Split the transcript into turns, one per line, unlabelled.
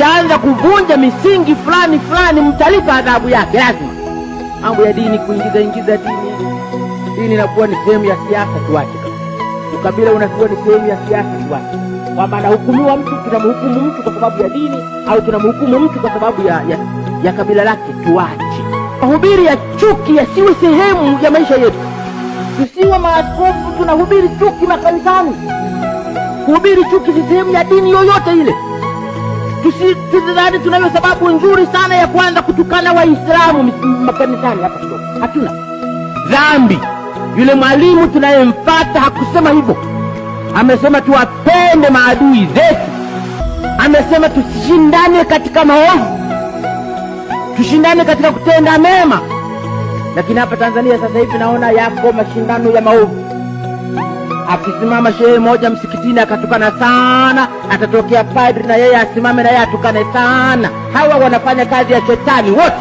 mkishaanza kuvunja misingi fulani mtalipa adhabu yake. Lazima mambo ya dini, kuingiza dini inakuwa ni sehemu ya siasa, tuache. Ukabila unakuwa ni sehemu ya siasa, tuache. Kwamba anahukumiwa mtu, tunamhukumu mtu kwa sababu ya dini, au tunamhukumu mtu kwa sababu ya kabila lake, tuache. Mahubiri ya chuki yasiwe sehemu ya maisha yetu. Tusiwe maaskofu tunahubiri chuki makanisani. Kuhubiri chuki si sehemu ya dini yoyote ile. Tusidhani tunayo sababu nzuri sana ya kuanza kutukana Waislamu makanisani. Hapa kidogo hatuna dhambi. Yule mwalimu tunayemfuata hakusema hivyo. Amesema tuwapende maadui zetu. Amesema tusishindane katika maovu, tushindane katika kutenda mema. Lakini hapa Tanzania sasa hivi naona yako mashindano ya maovu. Akisimama shehe moja msikitini akatukana sana, atatokea padri na yeye asimame na yeye atukane sana. Hawa wanafanya kazi ya shetani wote.